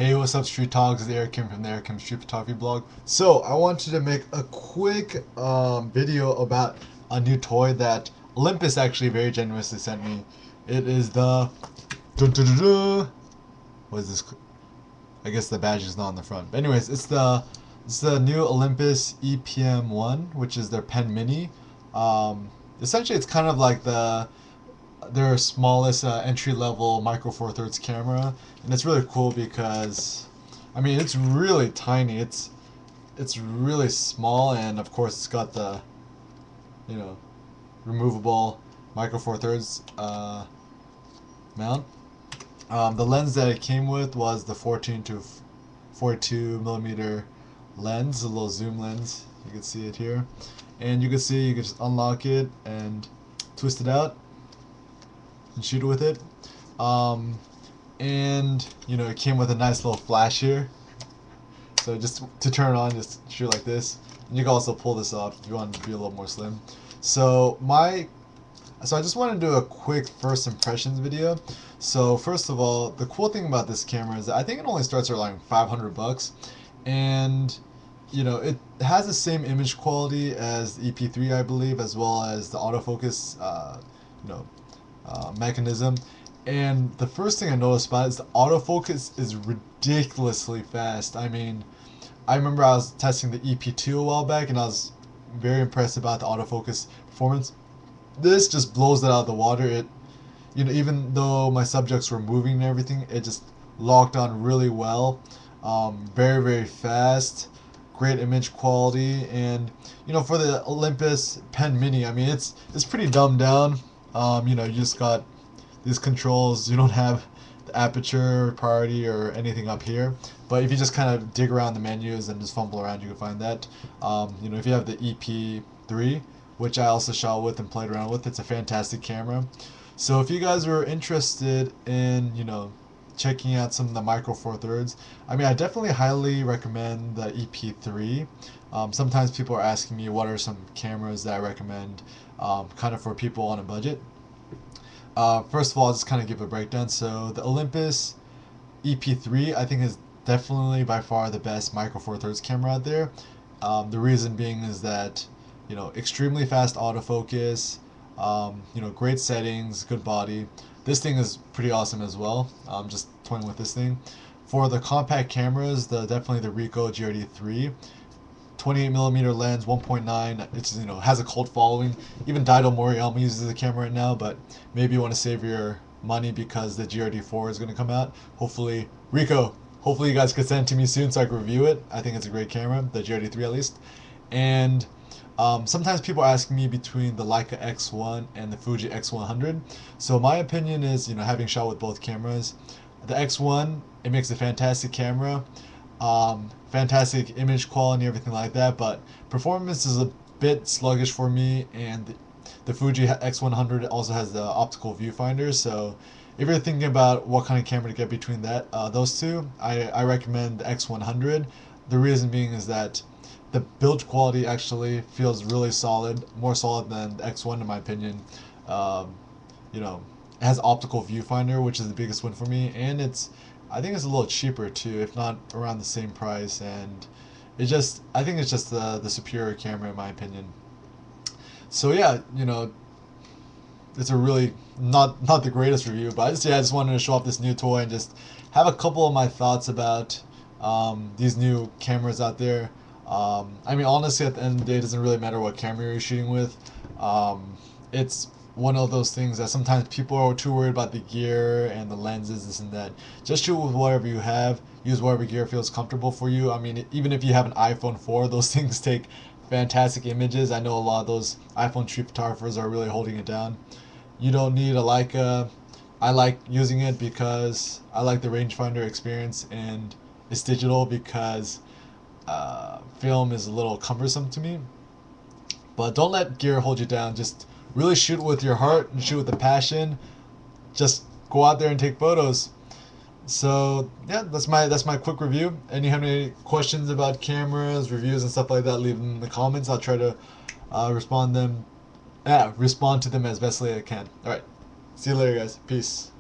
Hey, what's up, Street Talks? It's Eric Kim from the Eric Kim Street Photography blog. So, I wanted to make a quick video about a new toy that Olympus actually very generously sent me. It is the... What is this? I guess the badge is not on the front. But anyways, it's the new Olympus EPM-1, which is their pen mini. Essentially, it's kind of like their smallest entry level micro four thirds camera, and it's really cool because I mean it's really tiny. It's really small, and of course it's got the you know removable micro four thirds mount. The lens that it came with was the 14 to 42 millimeter lens, a little zoom lens. You can see it here, and you can see you can just unlock it and twist it out and shoot with it. And it came with a nice little flash here, so just to turn on, just shoot like this. And you can also pull this off if you want it to be a little more slim. So I just want to do a quick first impressions video. So first of all, the cool thing about this camera is that I think it only starts at like $500, and it has the same image quality as the EP3, I believe, as well as the autofocus mechanism. And the first thing I noticed about it is the autofocus is ridiculously fast. I mean, I remember I was testing the EP2 a while back, and I was very impressed about the autofocus performance. This just blows it out of the water. It, even though my subjects were moving and everything, it just locked on really well. Very, very fast, great image quality, and for the Olympus Pen Mini, I mean it's pretty dumbed down. You just got these controls. You don't have the aperture, priority, or anything up here. But if you just kind of dig around the menus and just fumble around, you can find that. If you have the EP3, which I also shot with and played around with, it's a fantastic camera. So if you guys are interested in, checking out some of the micro four thirds, I mean, I definitely highly recommend the EP3. Sometimes people are asking me what are some cameras that I recommend, kind of for people on a budget. First of all, I'll just kind of give a breakdown. So the Olympus EP3, I think, is definitely by far the best micro four thirds camera out there. The reason being is that extremely fast autofocus, great settings, good body. This thing is pretty awesome as well. Just toying with this thing. For the compact cameras, definitely the Ricoh GRD3, 28mm lens, 1.9. It's has a cult following. Even Daido Moriyama uses the camera right now, but maybe you want to save your money because the GRD4 is going to come out. Hopefully, Ricoh. Hopefully you guys could send it to me soon so I can review it. I think it's a great camera, the GRD3 at least. And sometimes people ask me between the Leica X1 and the Fuji X100. So my opinion is, having shot with both cameras, the X1, it makes a fantastic camera, fantastic image quality, everything like that, but performance is a bit sluggish for me, and the Fuji X100 also has the optical viewfinder. So if you're thinking about what kind of camera to get between those two, I recommend the X100. The reason being is that the build quality actually feels really solid, more solid than the X1 in my opinion. It has optical viewfinder, which is the biggest win for me, and I think it's a little cheaper too, if not around the same price, and I think it's just the superior camera in my opinion. So yeah, it's a really not the greatest review, but I just wanted to show off this new toy and just have a couple of my thoughts about these new cameras out there. I mean, honestly, at the end of the day, it doesn't really matter what camera you're shooting with. It's one of those things that sometimes people are too worried about the gear and the lenses, this and that. Just shoot with whatever you have. Use whatever gear feels comfortable for you. I mean, even if you have an iPhone 4, those things take fantastic images. I know a lot of those iPhone street photographers are really holding it down. You don't need a Leica. I like using it because I like the rangefinder experience, and it's digital because film is a little cumbersome to me. But don't let gear hold you down. Just really shoot with your heart and shoot with the passion. Just go out there and take photos. So yeah, that's my quick review. And you have any questions about cameras, reviews, and stuff like that, leave them in the comments. I'll try to respond to them as bestly I can. All right, see you later, guys. Peace.